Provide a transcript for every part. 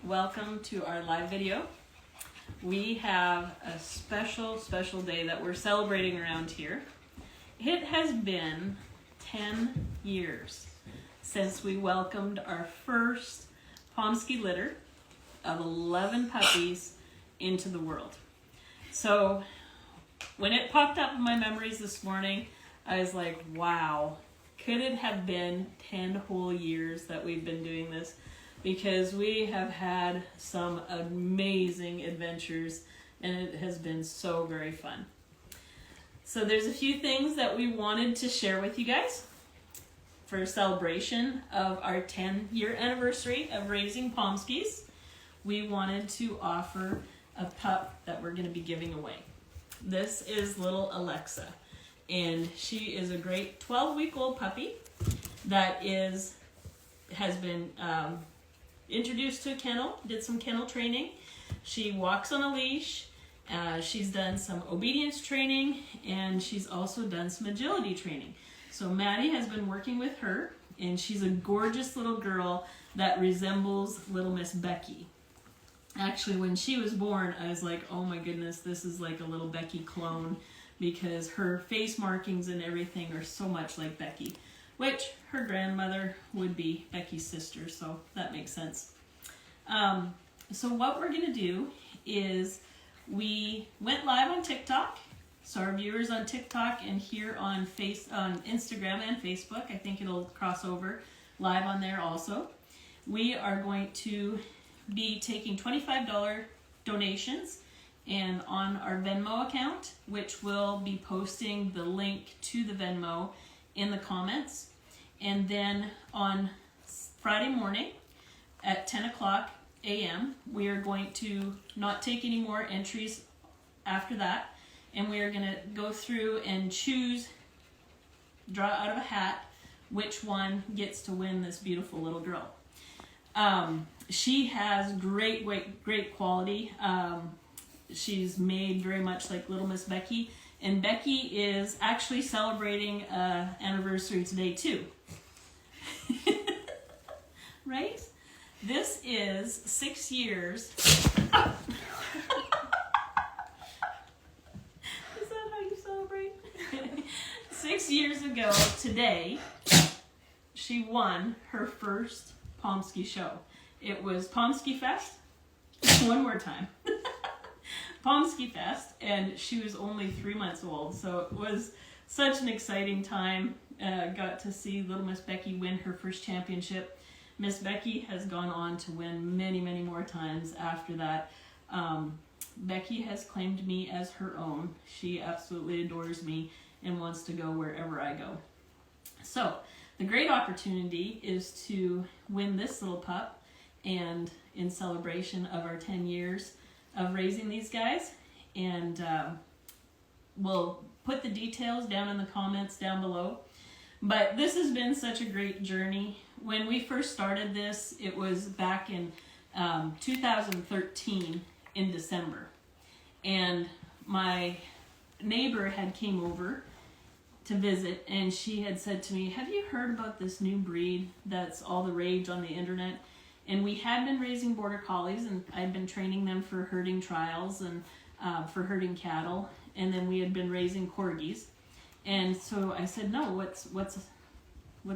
welcome to our live video. We have a special day that we're celebrating around here. It has been 10 years since we welcomed our first Pomsky litter of 11 puppies into the world. So when it popped up in my memories this morning, I was like, wow, could it have been 10 whole years that we've been doing this? Because we have had some amazing adventures and it has been so very fun. So there's a few things that we wanted to share with you guys for a celebration of our 10-year anniversary of raising Pomskies. We wanted to offer a pup that we're going to be giving away. This is little Alexa, and she is a great 12-week-old puppy that has been introduced to a kennel, did some kennel training. She walks on a leash. She's done some obedience training, and she's also done some agility training. So Maddie has been working with her, and she's a gorgeous little girl that resembles little Miss Becky. Actually, when she was born, I was like, oh my goodness, this is like a little Becky clone, because her face markings and everything are so much like Becky, which her grandmother would be Becky's sister, so that makes sense. So what we're going to do is we went live on TikTok, so our viewers on TikTok and here on Instagram and Facebook, I think it'll cross over live on there also. We are going to be taking $25 donations and on our Venmo account, which will be posting the link to the Venmo in the comments. And then on Friday morning at 10 o'clock a.m., we are going to not take any more entries after that. And we are going to go through and draw out of a hat which one gets to win this beautiful little girl. She has great quality. She's made very much like little Miss Becky. And Becky is actually celebrating an anniversary today too. Right? This is 6 years. Is that how you celebrate? 6 years ago today, she won her first Pomsky show. It was Pomsky Fest. One more time. Pomsky Fest, and she was only 3 months old, so it was such an exciting time. Got to see little Miss Becky win her first championship. Miss Becky has gone on to win many more times after that. Becky has claimed me as her own. She absolutely adores me and wants to go wherever I go. So the great opportunity is to win this little pup, and in celebration of our 10 years of raising these guys, and we'll put the details down in the comments down below. But this has been such a great journey. When we first started this, it was back in 2013 in December, and my neighbor had came over to visit, and she had said to me, have you heard about this new breed that's all the rage on the internet? And we had been raising border collies, and I'd been training them for herding trials and for herding cattle, and then we had been raising corgis. And so I said, no, what's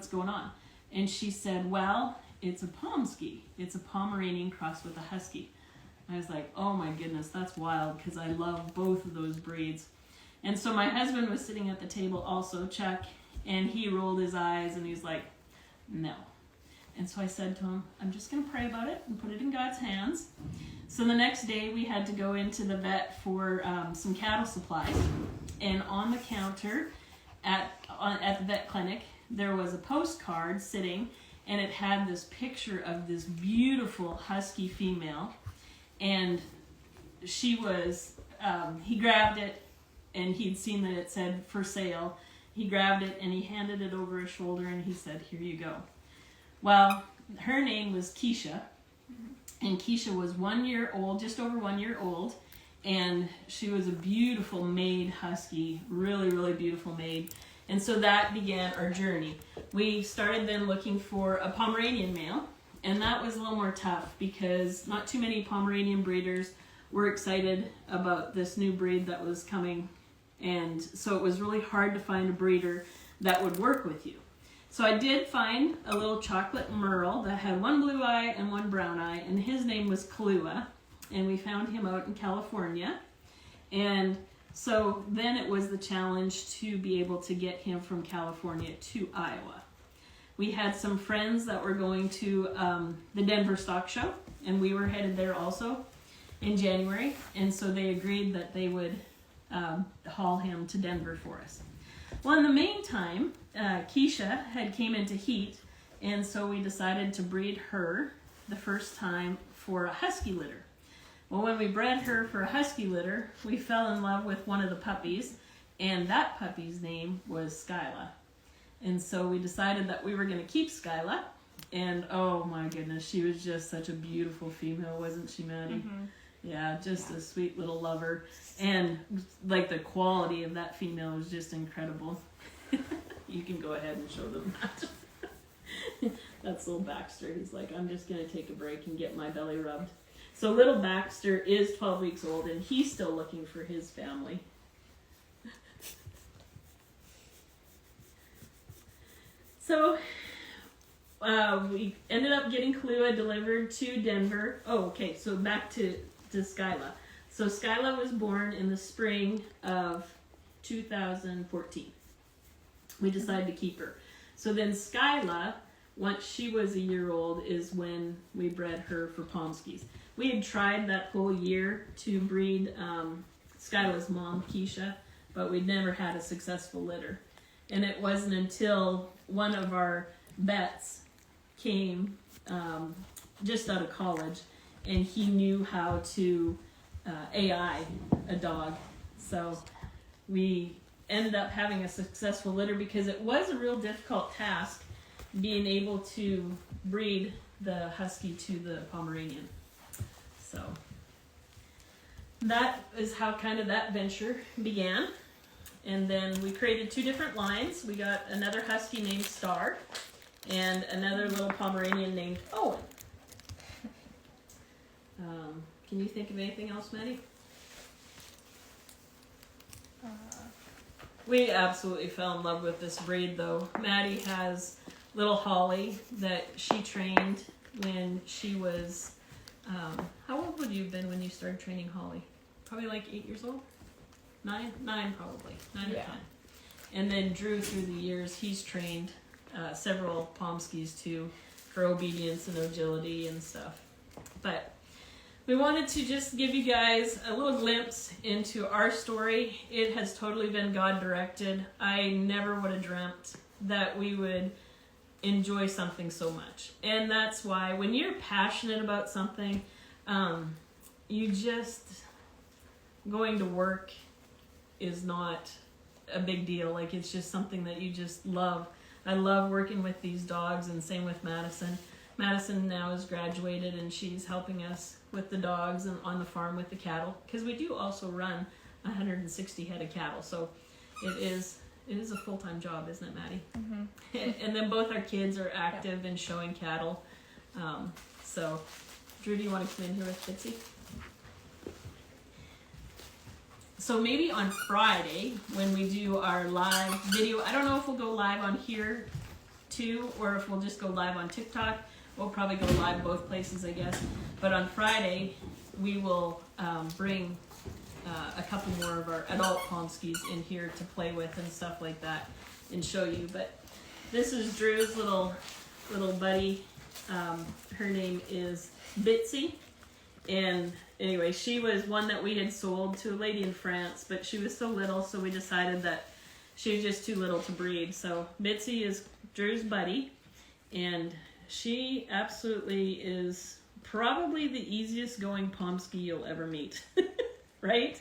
going on? And she said, well, it's a Pomsky. It's a Pomeranian crossed with a Husky. I was like, oh my goodness, that's wild, because I love both of those breeds. And so my husband was sitting at the table also, Chuck, and he rolled his eyes and he's like, no. And so I said to him, I'm just going to pray about it and put it in God's hands. So the next day we had to go into the vet for some cattle supplies. And on the counter at the vet clinic, there was a postcard sitting, and it had this picture of this beautiful husky female. And she was, he grabbed it, and he'd seen that it said for sale. He grabbed it and he handed it over his shoulder and he said, here you go. Well, her name was Keisha, and Keisha was 1 year old, just over 1 year old, and she was a beautiful maid husky, really beautiful maid. And so that began our journey. We started then looking for a Pomeranian male, And that was a little more tough because not too many Pomeranian breeders were excited about this new breed that was coming. And so it was really hard to find a breeder that would work with you. So I did find a little chocolate merle that had one blue eye and one brown eye, and his name was Kahlua. And we found him out in California. And so then it was the challenge to be able to get him from California to Iowa. We had some friends that were going to the Denver Stock Show, and we were headed there also in January. And so they agreed that they would haul him to Denver for us. Well, in the meantime, Keisha had came into heat, and so we decided to breed her the first time for a husky litter. Well, when we bred her for a husky litter, we fell in love with one of the puppies, and that puppy's name was Skyla. And so we decided that we were going to keep Skyla, and oh my goodness, she was just such a beautiful female, wasn't she, Maddie? Mm-hmm. Yeah, just a sweet little lover, and like the quality of that female was just incredible. You can go ahead and show them that. That's little Baxter. He's like, I'm just going to take a break and get my belly rubbed. So little Baxter is 12 weeks old, and he's still looking for his family. So we ended up getting Kahlua delivered to Denver. Oh, okay, so back to Skyla. So Skyla was born in the spring of 2014. We decided to keep her. So then Skyla, once she was a year old, is when we bred her for Pomskies. We had tried that whole year to breed Skyla's mom, Keisha, but we'd never had a successful litter. And it wasn't until one of our vets came just out of college, and he knew how to AI a dog. So we ended up having a successful litter because it was a real difficult task being able to breed the husky to the Pomeranian. So that is how kind of that venture began. And then we created two different lines. We got another husky named Star and another little Pomeranian named Owen. Can you think of anything else, Maddie? We absolutely fell in love with this breed, though. Maddie has little Holly that she trained when she was, how old would you have been when you started training Holly? Probably like 8 years old? 9 probably, 9 or 10. And then Drew, through the years, he's trained several Pomskies too for obedience and agility and stuff. But we wanted to just give you guys a little glimpse into our story. It has totally been God directed. I never would have dreamt that we would enjoy something so much. And that's why when you're passionate about something, you just, going to work is not a big deal. Like, it's just something that you just love. I love working with these dogs, and same with Madison. Madison now is graduated, and she's helping us with the dogs and on the farm with the cattle, because we do also run 160 head of cattle. So it is a full-time job, isn't it, Maddie? Mm-hmm. And then both our kids are active in showing cattle. So Drew, do you want to come in here with Bitsy? So maybe on Friday, when we do our live video, I don't know if we'll go live on here too, or if we'll just go live on TikTok. We'll probably go live both places, I guess. But on Friday, we will bring a couple more of our adult Pomskies in here to play with and stuff like that and show you. But this is Drew's little buddy. Her name is Bitsy. And anyway, she was one that we had sold to a lady in France, but she was so little, so we decided that she was just too little to breed. So Bitsy is Drew's buddy, and she absolutely is probably the easiest going Pomsky you'll ever meet, right?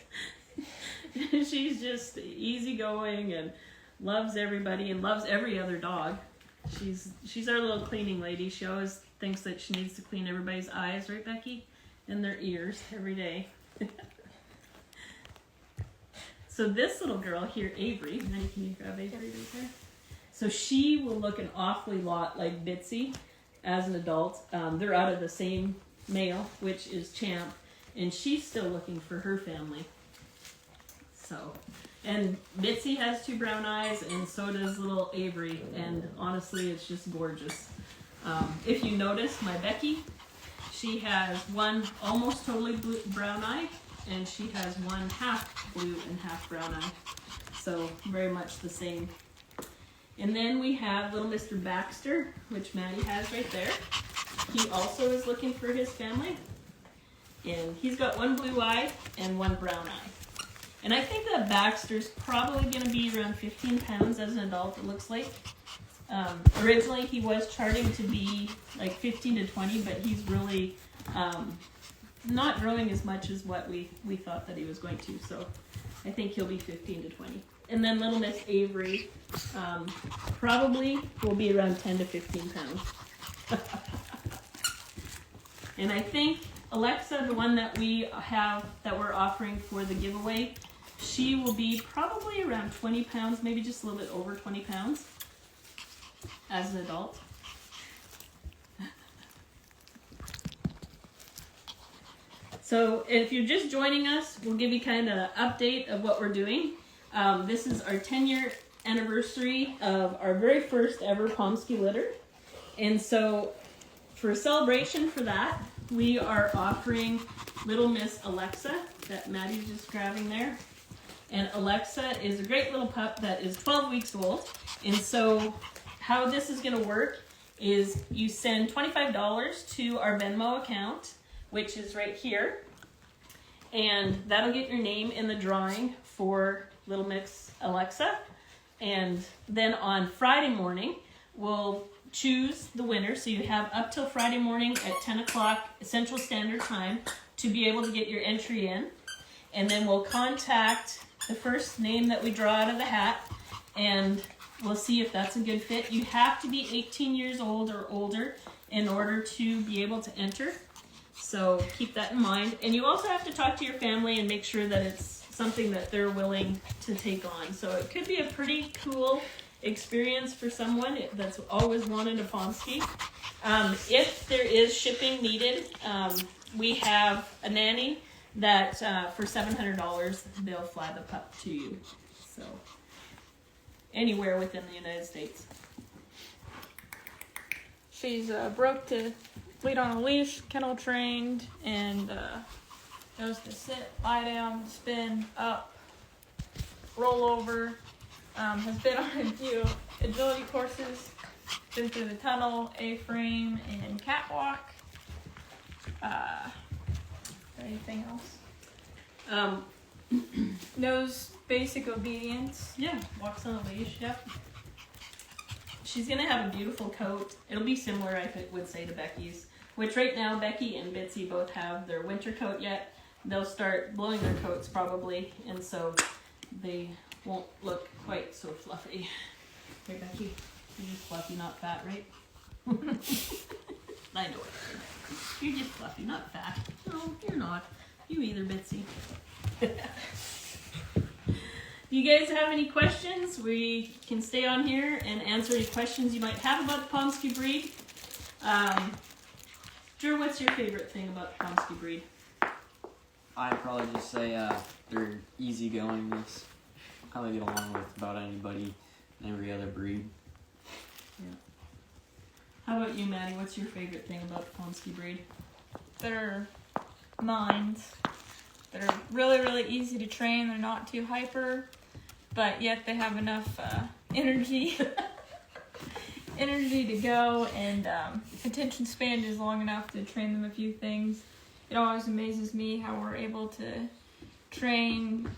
She's just easygoing and loves everybody and loves every other dog. She's our little cleaning lady. She always thinks that she needs to clean everybody's eyes, right, Becky? And their ears every day. So this little girl here, Avery, Maddie, can you grab Avery right there? So she will look an awfully lot like Bitsy, as an adult. They're out of the same male, which is Champ, and she's still looking for her family. So, and Bitsy has 2 brown eyes, and so does little Avery, and honestly, it's just gorgeous. If you notice, my Becky, she has one almost totally blue, brown eye, and she has one half blue and half brown eye. So very much the same. And then we have little Mr. Baxter, which Maddie has right there. He also is looking for his family. And he's got one blue eye and one brown eye. And I think that Baxter's probably going to be around 15 pounds as an adult, it looks like. Originally he was charting to be like 15 to 20, but he's really not growing as much as what we thought that he was going to. So I think he'll be 15 to 20. And then little Miss Avery probably will be around 10 to 15 pounds. And I think Alexa, the one that we have, that we're offering for the giveaway, she will be probably around 20 pounds, maybe just a little bit over 20 pounds as an adult. So if you're just joining us, we'll give you kind of an update of what we're doing. This is our 10-year anniversary of our very first ever Pomsky litter. And so for a celebration for that, we are offering little Miss Alexa that Maddie's just grabbing there. And Alexa is a great little pup that is 12 weeks old. And so how this is going to work is you send $25 to our Venmo account, which is right here. And that'll get your name in the drawing for little Miss Alexa. And then on Friday morning, we'll choose the winner. So you have up till Friday morning at 10 o'clock Central Standard Time to be able to get your entry in. And then we'll contact the first name that we draw out of the hat, and we'll see if that's a good fit. You have to be 18 years old or older in order to be able to enter. So keep that in mind. And you also have to talk to your family and make sure that it's something that they're willing to take on. So it could be a pretty cool experience for someone that's always wanted a Pomsky. If there is shipping needed, we have a nanny that for $700 they'll fly the pup to you. So anywhere within the United States. She's broke to lead on a leash, kennel trained, and knows to sit, lie down, spin, up, roll over. Has been on a few agility courses, been through the tunnel, A-frame, and catwalk. Anything else? Knows basic obedience. Yeah, walks on a leash, yep. She's going to have a beautiful coat. It'll be similar, I would say, to Becky's, which right now Becky and Bitsy both have their winter coat yet. They'll start blowing their coats probably, and so they won't look quite so fluffy. Here, Becky, you're just fluffy, not fat, right? I know it. You're just fluffy, not fat. No, you're not. You either, Bitsy. If you guys have any questions, we can stay on here and answer any questions you might have about the Pomsky breed. Drew, what's your favorite thing about the Pomsky breed? I'd probably just say their easygoingness. How they get along with about anybody and every other breed. Yeah. How about you, Maddie? What's your favorite thing about the Pomsky breed? Their minds. They're really, really easy to train. They're not too hyper, but yet they have enough energy to go, and attention span is long enough to train them a few things. It always amazes me how we're able to train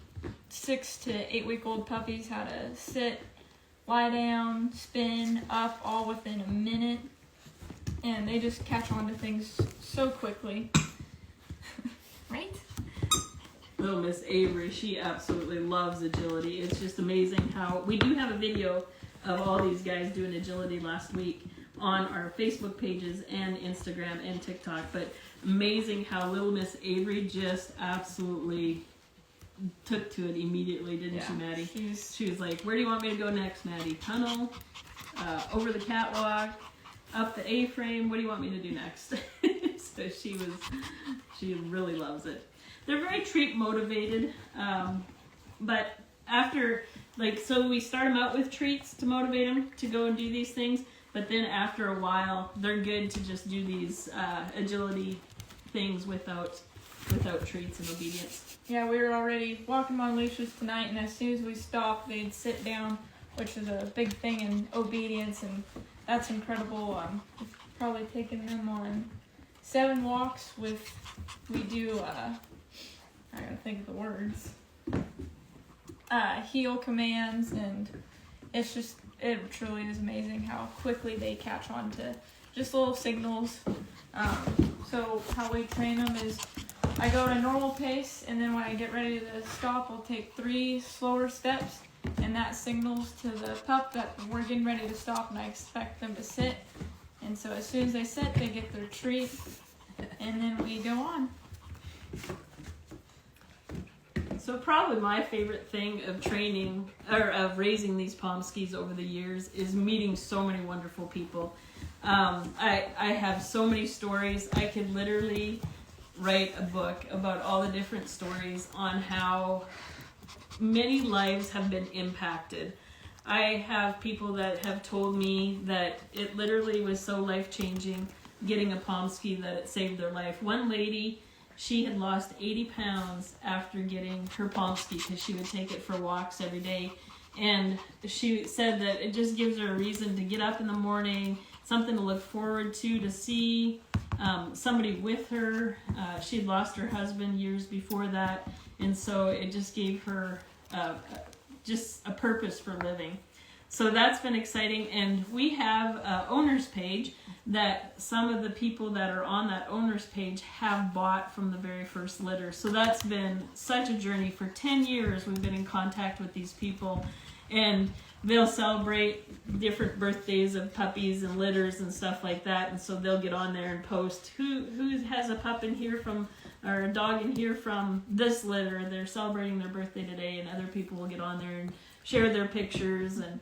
6 to 8 week old puppies how to sit, lie down, spin, up, all within a minute, and they just catch on to things so quickly. Right? Little Miss Avery, she absolutely loves agility. It's just amazing how we do have a video of all these guys doing agility last week on our Facebook pages and Instagram and TikTok, but amazing how little Miss Avery just absolutely took to it immediately, didn't she, Maddie? She was like, where do you want me to go next, Maddie? Tunnel, over the catwalk, up the A-frame. What do you want me to do next? So she really loves it. They're very treat motivated, but after, like, so we start them out with treats to motivate them to go and do these things, but then after a while, they're good to just do these agility things without treats and obedience. Yeah, we were already walking them on leashes tonight, and as soon as we stopped, they'd sit down, which is a big thing in obedience, and that's incredible. We've probably taken them on 7 walks with, we do, I gotta think of the words, heel commands, and it's just, it truly is amazing how quickly they catch on to just little signals. So how we train them is I go at a normal pace, and then when I get ready to stop, I'll take 3 slower steps, and that signals to the pup that we're getting ready to stop, and I expect them to sit. And so as soon as they sit, they get their treat, and then we go on. So probably my favorite thing of training, or of raising these Pomskies over the years, is meeting so many wonderful people. I have so many stories. I could literally write a book about all the different stories on how many lives have been impacted. I have people that have told me that it literally was so life-changing getting a Pomsky that it saved their life. One lady, she had lost 80 pounds after getting her Pomsky because she would take it for walks every day. And she said that it just gives her a reason to get up in the morning, something to look forward to see somebody with her. She had lost her husband years before that, and so it just gave her just a purpose for living. So that's been exciting, and we have an owner's page that some of the people that are on that owner's page have bought from the very first litter. So that's been such a journey. For 10 years we've been in contact with these people, and they'll celebrate different birthdays of puppies and litters and stuff like that, and so they'll get on there and post who has a pup in here from, or a dog in here from this litter. They're celebrating their birthday today, and other people will get on there and share their pictures, and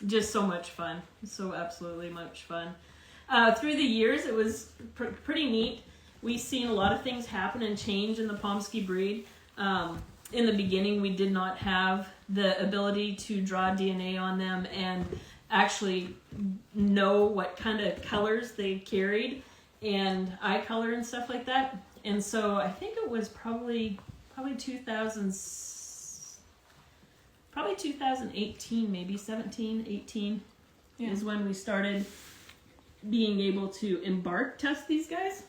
just so much fun. So absolutely much fun. Through the years, it was pretty neat. We've seen a lot of things happen and change in the Pomsky breed. In the beginning, we did not have the ability to draw DNA on them and actually know what kind of colors they carried and eye color and stuff like that. And so I think it was probably 2018, maybe 17, 18 is when we started being able to embark test these guys.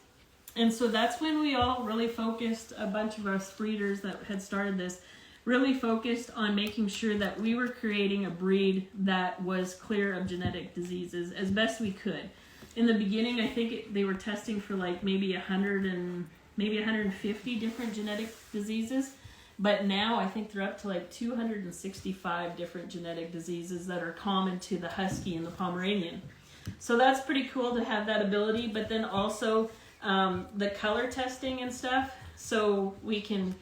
And so that's when we all really focused, a bunch of us breeders that had started this, really focused on making sure that we were creating a breed that was clear of genetic diseases as best we could. In the beginning, I think they were testing for like maybe 150 different genetic diseases. But now I think they're up to like 265 different genetic diseases that are common to the Husky and the Pomeranian. So that's pretty cool to have that ability, but then also the color testing and stuff, so we can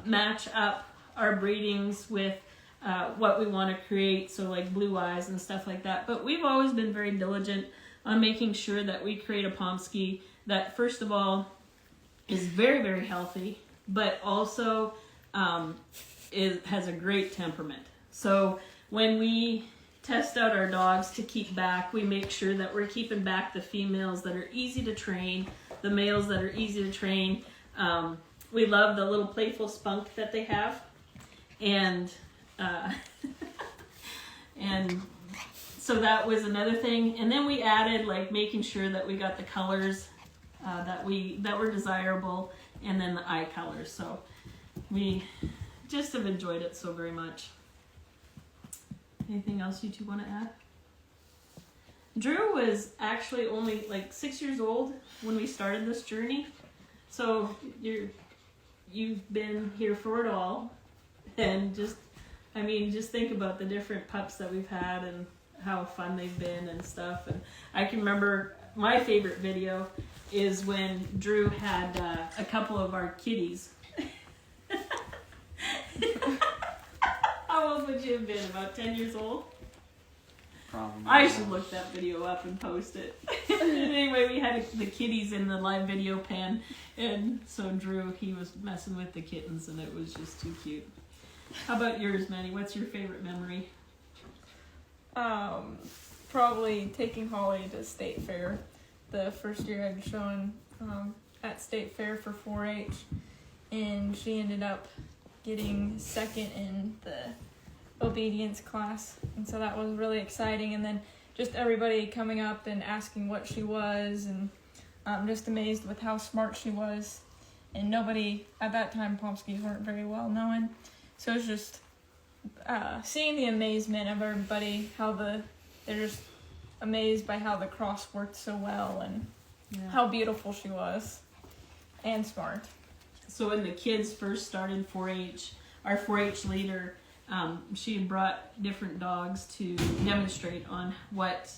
match up our breedings with what we want to create, so like blue eyes and stuff like that. But we've always been very diligent on making sure that we create a Pomsky that, first of all, is very, very healthy, but also has a great temperament. So when we test out our dogs to keep back, we make sure that we're keeping back the females that are easy to train, the males that are easy to train. We love the little playful spunk that they have, and and so that was another thing. And then we added like making sure that we got the colors that were desirable, and then the eye colors. So we just have enjoyed it so very much. Anything else you two want to add? Drew was actually only like 6 years old when we started this journey. So you've been here for it all. And just think about the different pups that we've had and how fun they've been and stuff. And I can remember my favorite video is when Drew had a couple of our kitties. How old would you have been? About 10 years old? Probably. I should look that video up and post it. Anyway, we had the kitties in the live video pan, and so Drew, he was messing with the kittens, and it was just too cute. How about yours, Manny? What's your favorite memory? Probably taking Holly to State Fair. The first year I'd shown at State Fair for 4-H, and she ended up getting second in the obedience class, and so that was really exciting. And then just everybody coming up and asking what she was, and just amazed with how smart she was. And nobody at that time, Pomskies weren't very well known, so it's just seeing the amazement of everybody, how they're just amazed by how the cross worked so well, and how beautiful she was and smart. So when the kids first started 4-H, our 4-H leader, she brought different dogs to demonstrate on what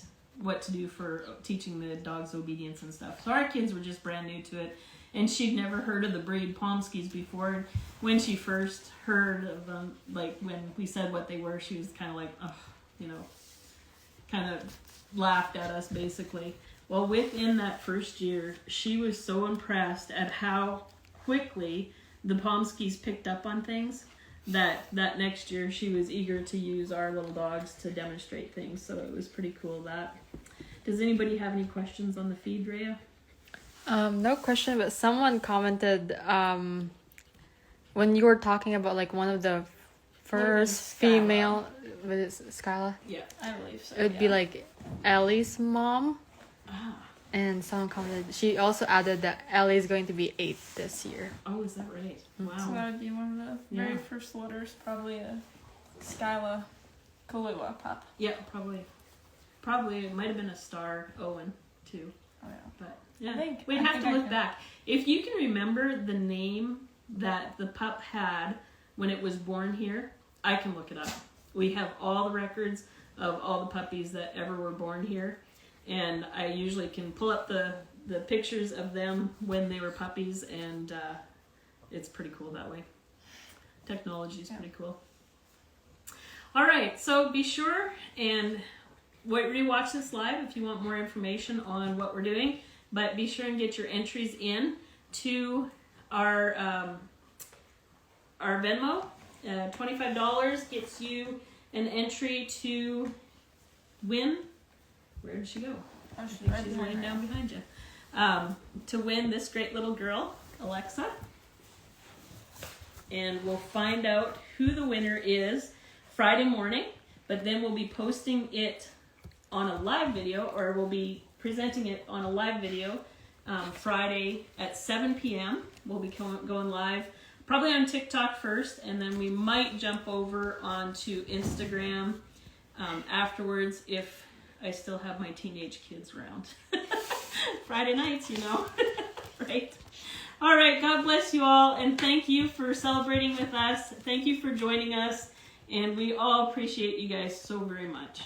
to do for teaching the dogs obedience and stuff. So our kids were just brand new to it, and she'd never heard of the breed Pomskies before. When she first heard of them, like when we said what they were, she was kind of like, kind of laughed at us basically. Well, within that first year, she was so impressed at how quickly the Pomskies picked up on things that next year she was eager to use our little dogs to demonstrate things. So it was pretty cool that. Does anybody have any questions on the feed, Rhea? No question, but someone commented when you were talking about like one of the first female, was it Skyla? Yeah, I believe so. It would be like Ellie's mom. Ah. And someone commented, she also added that Ellie is going to be 8 this year. Oh, is that right? Wow. So that would be one of the very first litters, probably a Skyla Kahlua pup. Yeah, probably it might have been a Star Owen too. Oh yeah. But yeah, I we'd have think to I look can. back. If you can remember the name that the pup had when it was born here, I can look it up. We have all the records of all the puppies that ever were born here, and I usually can pull up the pictures of them when they were puppies, and it's pretty cool that way. Technology is pretty cool. All right, so be sure and rewatch this live if you want more information on what we're doing, but be sure and get your entries in to our Venmo. $25 gets you an entry to win. Where did she go? Oh, I think she's laying down behind you. To win this great little girl, Alexa. And we'll find out who the winner is Friday morning, but then we'll be posting it on a live video, or we'll be presenting it on a live video Friday at 7 p.m. We'll be going live, probably on TikTok first, and then we might jump over onto Instagram afterwards if I still have my teenage kids around. Friday nights, you know. Right? All right, God bless you all, and thank you for celebrating with us. Thank you for joining us, and we all appreciate you guys so very much.